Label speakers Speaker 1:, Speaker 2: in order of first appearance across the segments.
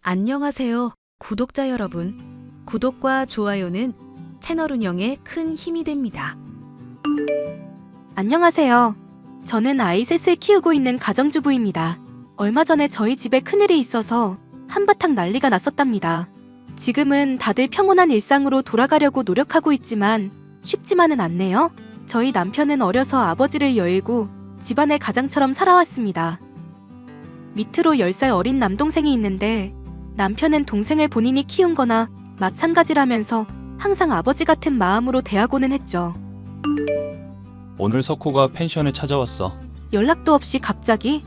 Speaker 1: 안녕하세요, 구독자 여러분. 구독과 좋아요는 채널 운영에 큰 힘이 됩니다.
Speaker 2: 안녕하세요. 저는 아이 셋을 키우고 있는 가정주부입니다. 얼마 전에 저희 집에 큰일이 있어서 한바탕 난리가 났었답니다. 지금은 다들 평온한 일상으로 돌아가려고 노력하고 있지만 쉽지만은 않네요. 저희 남편은 어려서 아버지를 여의고 집안의 가장처럼 살아왔습니다. 밑으로 10살 어린 남동생이 있는데 남편은 동생을 본인이 키운 거나 마찬가지라면서 항상 아버지 같은 마음으로 대하고는 했죠.
Speaker 3: 오늘 석호가 펜션에 찾아왔어.
Speaker 2: 연락도 없이 갑자기?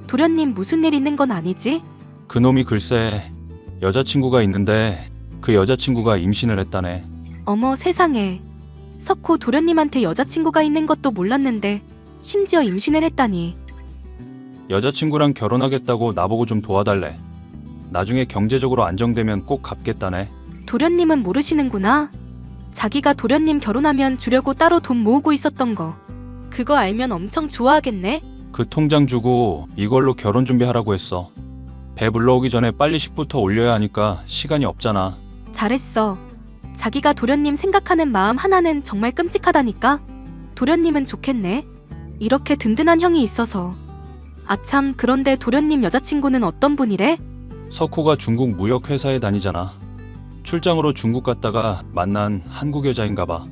Speaker 2: 도련님 무슨 일 있는 건 아니지?
Speaker 3: 그놈이 글쎄 여자친구가 있는데 그 여자친구가 임신을 했다네.
Speaker 2: 어머 세상에. 석호 도련님한테 여자친구가 있는 것도 몰랐는데 심지어 임신을 했다니.
Speaker 3: 여자친구랑 결혼하겠다고 나보고 좀 도와달래. 나중에 경제적으로 안정되면 꼭 갚겠다네.
Speaker 2: 도련님은 모르시는구나. 자기가 도련님 결혼하면 주려고 따로 돈 모으고 있었던 거. 그거 알면 엄청 좋아하겠네?
Speaker 3: 그 통장 주고 이걸로 결혼 준비하라고 했어. 배 불러오기 전에 빨리 식부터 올려야 하니까 시간이 없잖아.
Speaker 2: 잘했어. 자기가 도련님 생각하는 마음 하나는 정말 끔찍하다니까? 도련님은 좋겠네. 이렇게 든든한 형이 있어서. 아참, 그런데 도련님 여자친구는 어떤 분이래?
Speaker 3: 석호가 중국 무역회사에 다니잖아. 출장으로 중국 갔다가 만난 한국 여자인가 봐.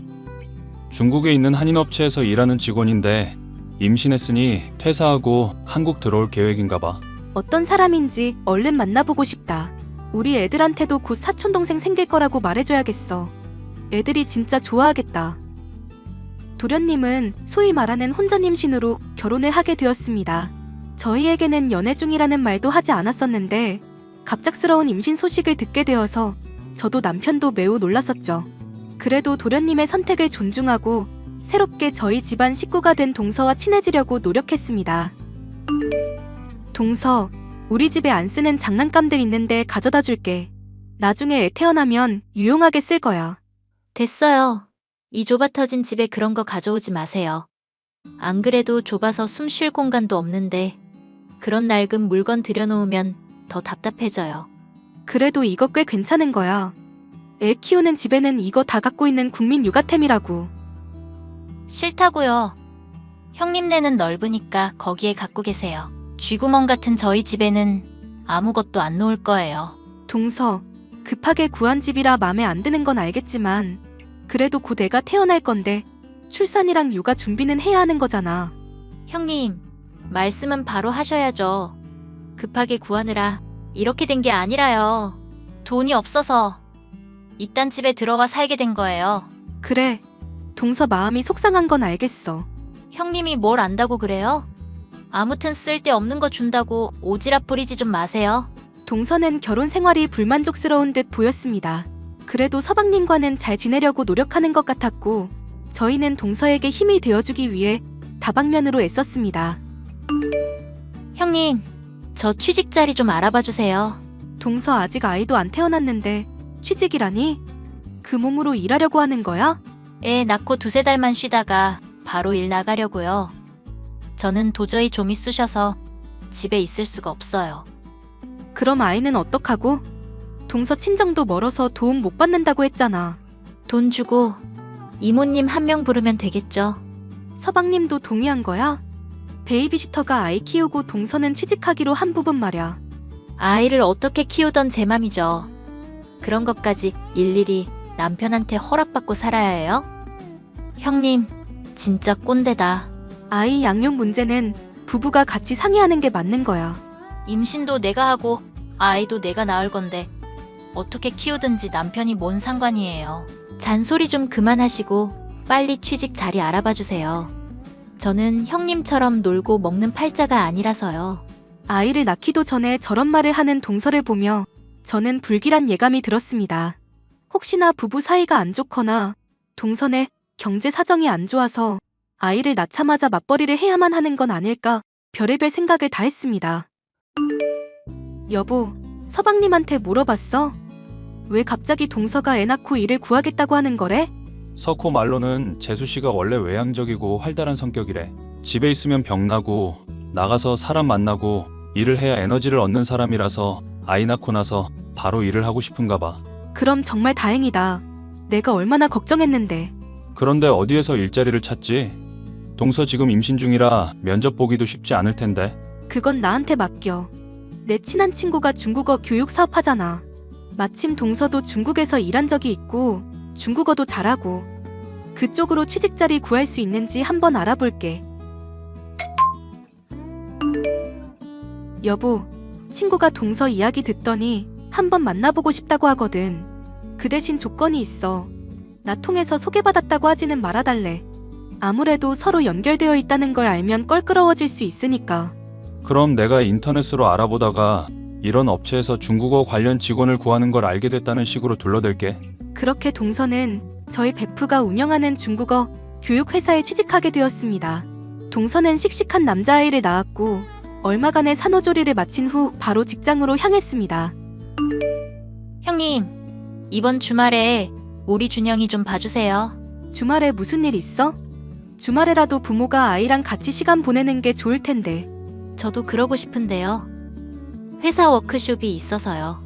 Speaker 3: 중국에 있는 한인업체에서 일하는 직원인데 임신했으니 퇴사하고 한국 들어올 계획인가 봐.
Speaker 2: 어떤 사람인지 얼른 만나보고 싶다. 우리 애들한테도 곧 사촌동생 생길 거라고 말해줘야겠어. 애들이 진짜 좋아하겠다. 도련님은 소위 말하는 혼전 임신으로 결혼을 하게 되었습니다. 저희에게는 연애 중이라는 말도 하지 않았었는데 갑작스러운 임신 소식을 듣게 되어서 저도 남편도 매우 놀랐었죠. 그래도 도련님의 선택을 존중하고 새롭게 저희 집안 식구가 된 동서와 친해지려고 노력했습니다. 동서, 우리 집에 안 쓰는 장난감들 있는데 가져다 줄게. 나중에 애 태어나면 유용하게 쓸 거야.
Speaker 4: 됐어요. 이 좁아 터진 집에 그런 거 가져오지 마세요. 안 그래도 좁아서 숨 쉴 공간도 없는데 그런 낡은 물건 들여놓으면 더 답답해져요.
Speaker 2: 그래도 이거 꽤 괜찮은 거야. 애 키우는 집에는 이거 다 갖고 있는 국민 육아템이라고.
Speaker 4: 싫다고요. 형님네는 넓으니까 거기에 갖고 계세요. 쥐구멍 같은 저희 집에는 아무것도 안 놓을 거예요.
Speaker 2: 동서, 급하게 구한 집이라 맘에 안 드는 건 알겠지만 그래도 곧 애가 태어날 건데 출산이랑 육아 준비는 해야 하는 거잖아.
Speaker 4: 형님, 말씀은 바로 하셔야죠. 급하게 구하느라 이렇게 된 게 아니라요. 돈이 없어서 이딴 집에 들어와 살게 된 거예요.
Speaker 2: 그래, 동서 마음이 속상한 건 알겠어.
Speaker 4: 형님이 뭘 안다고 그래요? 아무튼 쓸데없는 거 준다고 오지랖 부리지 좀 마세요.
Speaker 2: 동서는 결혼 생활이 불만족스러운 듯 보였습니다. 그래도 서방님과는 잘 지내려고 노력하는 것 같았고 저희는 동서에게 힘이 되어주기 위해 다방면으로 애썼습니다.
Speaker 4: 형님, 저 취직 자리 좀 알아봐 주세요.
Speaker 2: 동서 아직 아이도 안 태어났는데 취직이라니? 그 몸으로 일하려고 하는 거야?
Speaker 4: 애 낳고 2~3달만 쉬다가 바로 일 나가려고요. 저는 도저히 좀이 쑤셔서 집에 있을 수가 없어요.
Speaker 2: 그럼 아이는 어떡하고? 동서 친정도 멀어서 도움 못 받는다고 했잖아.
Speaker 4: 돈 주고 이모님 1명 부르면 되겠죠.
Speaker 2: 서방님도 동의한 거야? 베이비시터가 아이 키우고 동서는 취직하기로 한 부분 말야.
Speaker 4: 아이를 어떻게 키우던 제 맘이죠. 그런 것까지 일일이 남편한테 허락받고 살아야 해요? 형님, 진짜 꼰대다.
Speaker 2: 아이 양육 문제는 부부가 같이 상의하는 게 맞는 거야.
Speaker 4: 임신도 내가 하고 아이도 내가 낳을 건데 어떻게 키우든지 남편이 뭔 상관이에요. 잔소리 좀 그만하시고 빨리 취직 자리 알아봐 주세요. 저는 형님처럼 놀고 먹는 팔자가 아니라서요.
Speaker 2: 아이를 낳기도 전에 저런 말을 하는 동서를 보며 저는 불길한 예감이 들었습니다. 혹시나 부부 사이가 안 좋거나 동선의 경제 사정이 안 좋아서 아이를 낳자마자 맞벌이를 해야만 하는 건 아닐까 별의별 생각을 다 했습니다. 여보, 서방님한테 물어봤어? 왜 갑자기 동서가 애 낳고 일을 구하겠다고 하는 거래?
Speaker 3: 석호 말로는 재수씨가 원래 외향적이고 활달한 성격이래. 집에 있으면 병나고 나가서 사람 만나고 일을 해야 에너지를 얻는 사람이라서 아이 낳고 나서 바로 일을 하고 싶은가 봐.
Speaker 2: 그럼 정말 다행이다. 내가 얼마나 걱정했는데.
Speaker 3: 그런데 어디에서 일자리를 찾지? 동서 지금 임신 중이라 면접 보기도 쉽지 않을 텐데.
Speaker 2: 그건 나한테 맡겨. 내 친한 친구가 중국어 교육 사업하잖아. 마침 동서도 중국에서 일한 적이 있고 중국어도 잘하고 그쪽으로 취직 자리 구할 수 있는지 한번 알아볼게. 여보, 친구가 동서 이야기 듣더니 한번 만나보고 싶다고 하거든. 그 대신 조건이 있어. 나 통해서 소개받았다고 하지는 말아달래. 아무래도 서로 연결되어 있다는 걸 알면 껄끄러워질 수 있으니까.
Speaker 3: 그럼 내가 인터넷으로 알아보다가 이런 업체에서 중국어 관련 직원을 구하는 걸 알게 됐다는 식으로 둘러댈게.
Speaker 2: 그렇게 동서는 저희 베프가 운영하는 중국어 교육회사에 취직하게 되었습니다. 동서는 씩씩한 남자아이를 낳았고 얼마간의 산후조리를 마친 후 바로 직장으로 향했습니다.
Speaker 4: 형님, 이번 주말에 우리 준영이 좀 봐주세요.
Speaker 2: 주말에 무슨 일 있어? 주말에라도 부모가 아이랑 같이 시간 보내는 게 좋을 텐데.
Speaker 4: 저도 그러고 싶은데요. 회사 워크숍이 있어서요.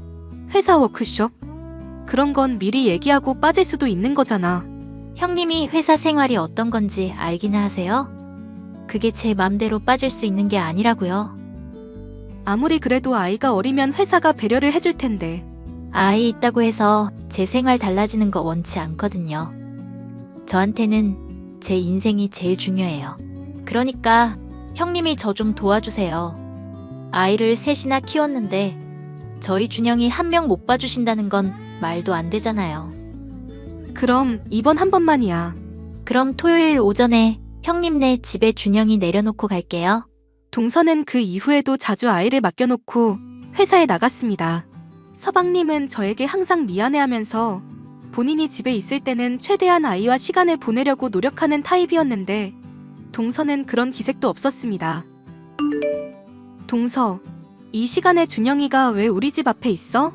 Speaker 2: 회사 워크숍? 그런 건 미리 얘기하고 빠질 수도 있는 거잖아.
Speaker 4: 형님이 회사 생활이 어떤 건지 알기는 하세요? 그게 제 맘대로 빠질 수 있는 게 아니라고요.
Speaker 2: 아무리 그래도 아이가 어리면 회사가 배려를 해줄 텐데.
Speaker 4: 아이 있다고 해서 제 생활 달라지는 거 원치 않거든요. 저한테는 제 인생이 제일 중요해요. 그러니까 형님이 저 좀 도와주세요. 아이를 셋이나 키웠는데 저희 준영이 한 명 못 봐주신다는 건 말도 안 되잖아요.
Speaker 2: 그럼 이번 한 번만이야.
Speaker 4: 그럼 토요일 오전에 형님네 집에 준영이 내려놓고 갈게요.
Speaker 2: 동서는 그 이후에도 자주 아이를 맡겨놓고 회사에 나갔습니다. 서방님은 저에게 항상 미안해하면서 본인이 집에 있을 때는 최대한 아이와 시간을 보내려고 노력하는 타입이었는데 동서는 그런 기색도 없었습니다. 동서, 이 시간에 준영이가 왜 우리 집 앞에 있어?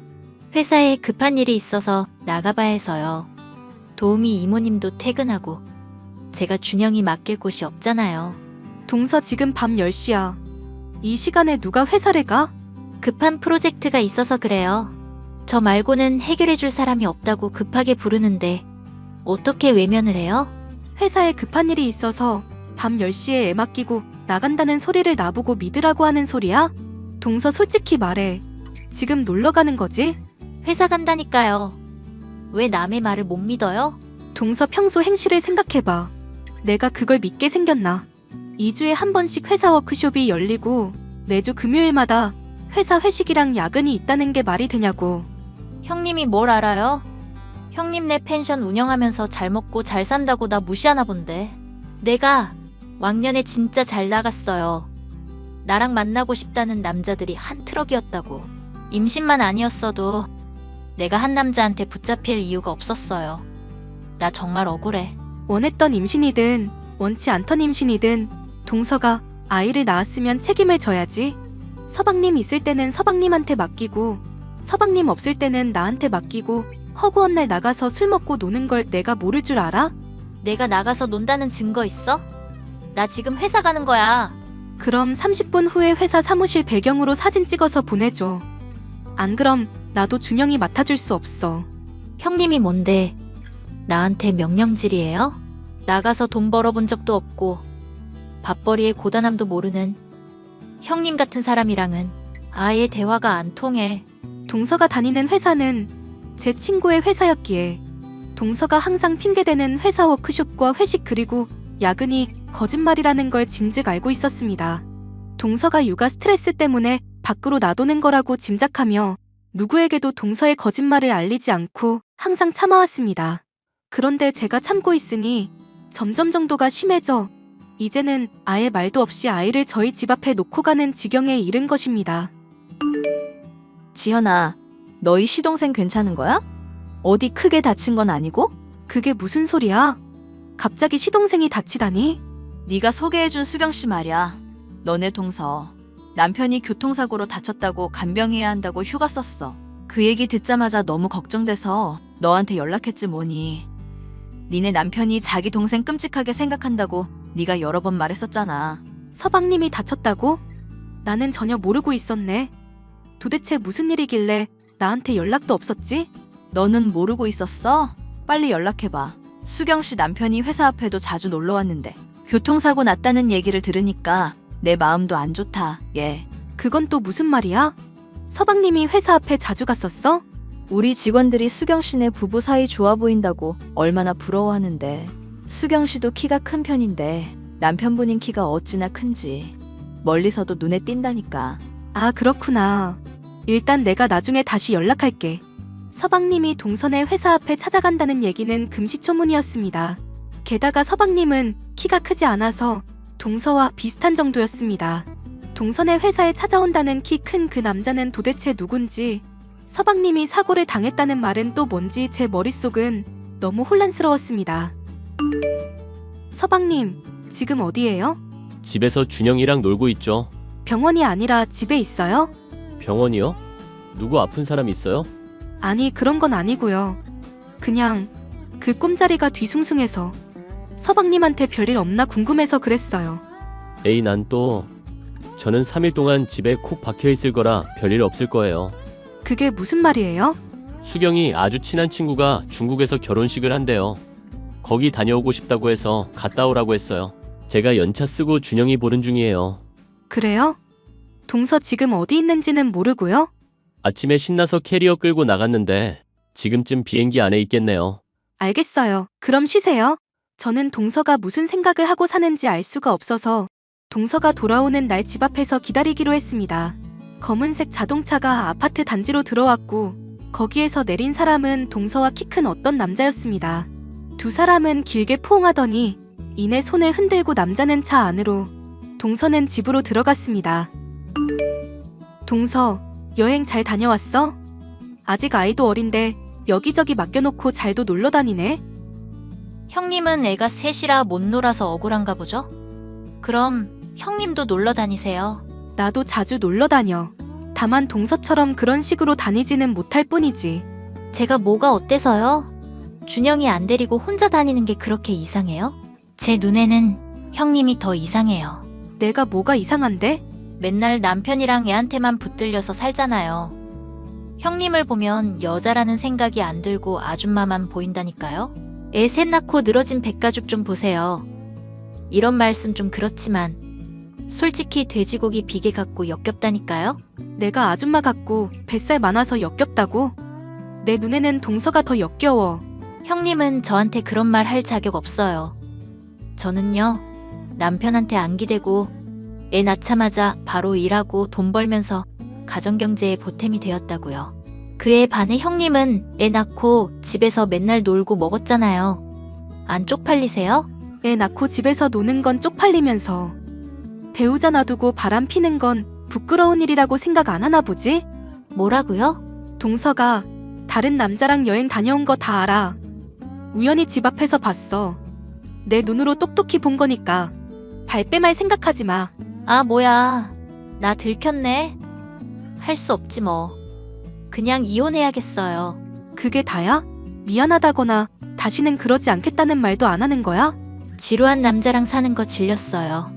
Speaker 4: 회사에 급한 일이 있어서 나가봐야 해서요. 도우미 이모님도 퇴근하고 제가 준영이 맡길 곳이 없잖아요.
Speaker 2: 동서 지금 밤 10시야. 이 시간에 누가 회사를 가?
Speaker 4: 급한 프로젝트가 있어서 그래요. 저 말고는 해결해줄 사람이 없다고 급하게 부르는데 어떻게 외면을 해요?
Speaker 2: 회사에 급한 일이 있어서 밤 10시에 애 맡기고 나간다는 소리를 나보고 믿으라고 하는 소리야? 동서 솔직히 말해. 지금 놀러 가는 거지?
Speaker 4: 회사 간다니까요. 왜 남의 말을 못 믿어요?
Speaker 2: 동서 평소 행실을 생각해봐. 내가 그걸 믿게 생겼나? 2주에 한 번씩 회사 워크숍이 열리고 매주 금요일마다 회사 회식이랑 야근이 있다는 게 말이 되냐고.
Speaker 4: 형님이 뭘 알아요? 형님네 펜션 운영하면서 잘 먹고 잘 산다고 나 무시하나 본데. 내가 왕년에 진짜 잘 나갔어요. 나랑 만나고 싶다는 남자들이 한 트럭이었다고. 임신만 아니었어도 내가 한 남자한테 붙잡힐 이유가 없었어요. 나 정말 억울해.
Speaker 2: 원했던 임신이든 원치 않던 임신이든 동서가 아이를 낳았으면 책임을 져야지. 서방님 있을 때는 서방님한테 맡기고 서방님 없을 때는 나한테 맡기고 허구한 날 나가서 술 먹고 노는 걸 내가 모를 줄 알아?
Speaker 4: 내가 나가서 논다는 증거 있어? 나 지금 회사 가는 거야.
Speaker 2: 그럼 30분 후에 회사 사무실 배경으로 사진 찍어서 보내줘. 안 그럼 나도 준영이 맡아줄 수 없어.
Speaker 4: 형님이 뭔데 나한테 명령질이에요? 나가서 돈 벌어본 적도 없고 밥벌이의 고단함도 모르는 형님 같은 사람이랑은 아예 대화가 안 통해.
Speaker 2: 동서가 다니는 회사는 제 친구의 회사였기에 동서가 항상 핑계대는 회사 워크숍과 회식 그리고 야근이 거짓말이라는 걸 진즉 알고 있었습니다. 동서가 육아 스트레스 때문에 밖으로 나도는 거라고 짐작하며 누구에게도 동서의 거짓말을 알리지 않고 항상 참아왔습니다. 그런데 제가 참고 있으니 점점 정도가 심해져 이제는 아예 말도 없이 아이를 저희 집 앞에 놓고 가는 지경에 이른 것입니다.
Speaker 5: 지현아, 너희 시동생 괜찮은 거야? 어디 크게 다친 건 아니고?
Speaker 2: 그게 무슨 소리야? 갑자기 시동생이 다치다니?
Speaker 5: 네가 소개해준 수경씨 말이야. 너네 동서. 남편이 교통사고로 다쳤다고 간병해야 한다고 휴가 썼어. 그 얘기 듣자마자 너무 걱정돼서 너한테 연락했지 뭐니. 니네 남편이 자기 동생 끔찍하게 생각한다고 네가 여러 번 말했었잖아.
Speaker 2: 서방님이 다쳤다고? 나는 전혀 모르고 있었네. 도대체 무슨 일이길래 나한테 연락도 없었지?
Speaker 5: 너는 모르고 있었어? 빨리 연락해봐. 수경 씨 남편이 회사 앞에도 자주 놀러 왔는데 교통사고 났다는 얘기를 들으니까 내 마음도 안 좋다. 얘.
Speaker 2: 그건 또 무슨 말이야? 서방님이 회사 앞에 자주 갔었어?
Speaker 5: 우리 직원들이 수경 씨네 부부 사이 좋아 보인다고 얼마나 부러워하는데. 수경 씨도 키가 큰 편인데 남편분인 키가 어찌나 큰지 멀리서도 눈에 띈다니까.
Speaker 2: 아, 그렇구나. 일단 내가 나중에 다시 연락할게. 서방님이 동선의 회사 앞에 찾아간다는 얘기는 금시초문이었습니다. 게다가 서방님은 키가 크지 않아서 동서와 비슷한 정도였습니다. 동선의 회사에 찾아온다는 키 큰 그 남자는 도대체 누군지, 서방님이 사고를 당했다는 말은 또 뭔지 제 머릿속은 너무 혼란스러웠습니다. 서방님, 지금 어디예요?
Speaker 6: 집에서 준영이랑 놀고 있죠.
Speaker 2: 병원이 아니라 집에 있어요?
Speaker 6: 병원이요? 누구 아픈 사람 있어요?
Speaker 2: 아니, 그런 건 아니고요. 그냥 그 꿈자리가 뒤숭숭해서 서방님한테 별일 없나 궁금해서 그랬어요.
Speaker 6: 에이, 저는 3일 동안 집에 콕 박혀 있을 거라 별일 없을 거예요.
Speaker 2: 그게 무슨 말이에요?
Speaker 6: 수경이 아주 친한 친구가 중국에서 결혼식을 한대요. 거기 다녀오고 싶다고 해서 갔다 오라고 했어요. 제가 연차 쓰고 준영이 보는 중이에요.
Speaker 2: 그래요? 동서 지금 어디 있는지는 모르고요?
Speaker 6: 아침에 신나서 캐리어 끌고 나갔는데 지금쯤 비행기 안에 있겠네요.
Speaker 2: 알겠어요. 그럼 쉬세요. 저는 동서가 무슨 생각을 하고 사는지 알 수가 없어서 동서가 돌아오는 날 집 앞에서 기다리기로 했습니다. 검은색 자동차가 아파트 단지로 들어왔고 거기에서 내린 사람은 동서와 키 큰 어떤 남자였습니다. 두 사람은 길게 포옹하더니 이내 손을 흔들고 남자는 차 안으로, 동서는 집으로 들어갔습니다. 동서, 여행 잘 다녀왔어? 아직 아이도 어린데 여기저기 맡겨놓고 잘도 놀러 다니네?
Speaker 4: 형님은 애가 셋이라 못 놀아서 억울한가 보죠? 그럼 형님도 놀러 다니세요.
Speaker 2: 나도 자주 놀러 다녀. 다만 동서처럼 그런 식으로 다니지는 못할 뿐이지.
Speaker 4: 제가 뭐가 어때서요? 준영이 안 데리고 혼자 다니는 게 그렇게 이상해요? 제 눈에는 형님이 더 이상해요.
Speaker 2: 내가 뭐가 이상한데?
Speaker 4: 맨날 남편이랑 애한테만 붙들려서 살잖아요. 형님을 보면 여자라는 생각이 안 들고 아줌마만 보인다니까요. 애 셋 낳고 늘어진 백가죽 좀 보세요. 이런 말씀 좀 그렇지만 솔직히 돼지고기 비계 같고 역겹다니까요.
Speaker 2: 내가 아줌마 같고 뱃살 많아서 역겹다고? 내 눈에는 동서가 더 역겨워.
Speaker 4: 형님은 저한테 그런 말 할 자격 없어요. 저는요, 남편한테 안 기대고 애 낳자마자 바로 일하고 돈 벌면서 가정경제에 보탬이 되었다고요. 그에 반해 형님은 애 낳고 집에서 맨날 놀고 먹었잖아요. 안 쪽팔리세요?
Speaker 2: 애 낳고 집에서 노는 건 쪽팔리면서 배우자 놔두고 바람 피는 건 부끄러운 일이라고 생각 안 하나 보지?
Speaker 4: 뭐라고요?
Speaker 2: 동서가 다른 남자랑 여행 다녀온 거 다 알아. 우연히 집 앞에서 봤어. 내 눈으로 똑똑히 본 거니까 발뺌할 생각하지 마.
Speaker 4: 아, 뭐야. 나 들켰네. 할 수 없지 뭐. 그냥 이혼해야겠어요.
Speaker 2: 그게 다야? 미안하다거나 다시는 그러지 않겠다는 말도 안 하는 거야?
Speaker 4: 지루한 남자랑 사는 거 질렸어요.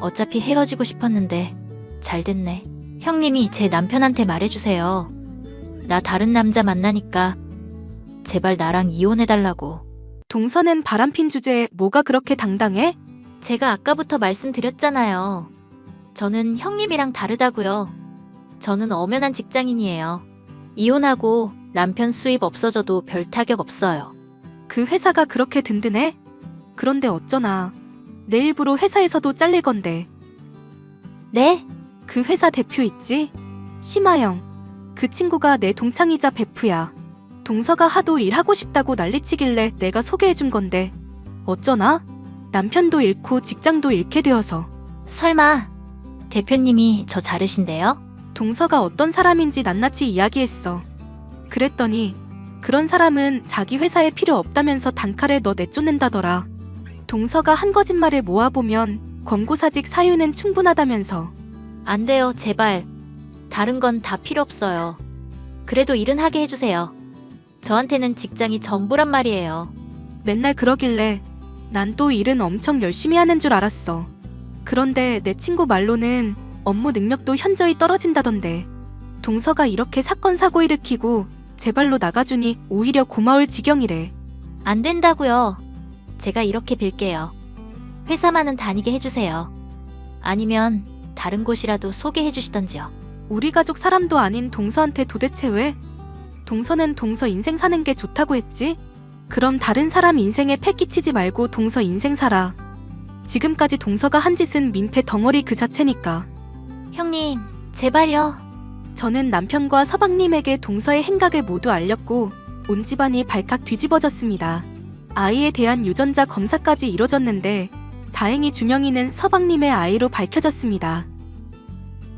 Speaker 4: 어차피 헤어지고 싶었는데 잘 됐네. 형님이 제 남편한테 말해주세요. 나 다른 남자 만나니까 제발 나랑 이혼해달라고.
Speaker 2: 동서는 바람핀 주제에 뭐가 그렇게 당당해?
Speaker 4: 제가 아까부터 말씀드렸잖아요. 저는 형님이랑 다르다고요. 저는 엄연한 직장인이에요. 이혼하고 남편 수입 없어져도 별 타격 없어요.
Speaker 2: 그 회사가 그렇게 든든해? 그런데 어쩌나 내일부로 회사에서도 잘릴 건데.
Speaker 4: 네?
Speaker 2: 그 회사 대표 있지? 심하영. 그 친구가 내 동창이자 베프야. 동서가 하도 일하고 싶다고 난리치길래 내가 소개해준 건데 어쩌나? 남편도 잃고 직장도 잃게 되어서.
Speaker 4: 설마 대표님이 저 자르신대요?
Speaker 2: 동서가 어떤 사람인지 낱낱이 이야기했어. 그랬더니 그런 사람은 자기 회사에 필요 없다면서 단칼에 너 내쫓는다더라. 동서가 한 거짓말을 모아보면 권고사직 사유는 충분하다면서.
Speaker 4: 안 돼요, 제발. 다른 건 다 필요 없어요. 그래도 일은 하게 해주세요. 저한테는 직장이 전부란 말이에요.
Speaker 2: 맨날 그러길래 난 또 일은 엄청 열심히 하는 줄 알았어. 그런데 내 친구 말로는 업무 능력도 현저히 떨어진다던데. 동서가 이렇게 사건 사고 일으키고 제 발로 나가주니 오히려 고마울 지경이래.
Speaker 4: 안 된다고요. 제가 이렇게 빌게요. 회사만은 다니게 해주세요. 아니면 다른 곳이라도 소개해 주시던지요.
Speaker 2: 우리 가족 사람도 아닌 동서한테 도대체 왜? 동서는 동서 인생 사는 게 좋다고 했지? 그럼 다른 사람 인생에 패 끼치지 말고 동서 인생 살아. 지금까지 동서가 한 짓은 민폐 덩어리 그 자체니까.
Speaker 4: 형님, 제발요.
Speaker 2: 저는 남편과 서방님에게 동서의 행각을 모두 알렸고 온 집안이 발칵 뒤집어졌습니다. 아이에 대한 유전자 검사까지 이뤄졌는데 다행히 준영이는 서방님의 아이로 밝혀졌습니다.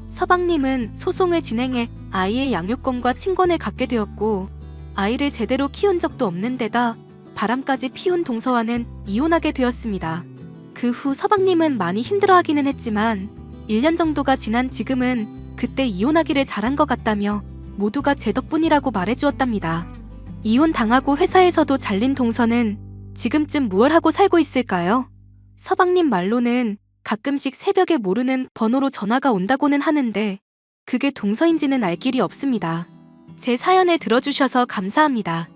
Speaker 2: 서방님은 소송을 진행해 아이의 양육권과 친권을 갖게 되었고 아이를 제대로 키운 적도 없는 데다 바람까지 피운 동서와는 이혼하게 되었습니다. 그 후 서방님은 많이 힘들어하기는 했지만 1년 정도가 지난 지금은 그때 이혼하기를 잘한 것 같다며 모두가 제 덕분이라고 말해주었답니다. 이혼당하고 회사에서도 잘린 동서는 지금쯤 무얼 하고 살고 있을까요? 서방님 말로는 가끔씩 새벽에 모르는 번호로 전화가 온다고는 하는데 그게 동서인지는 알 길이 없습니다. 제 사연을 들어주셔서 감사합니다.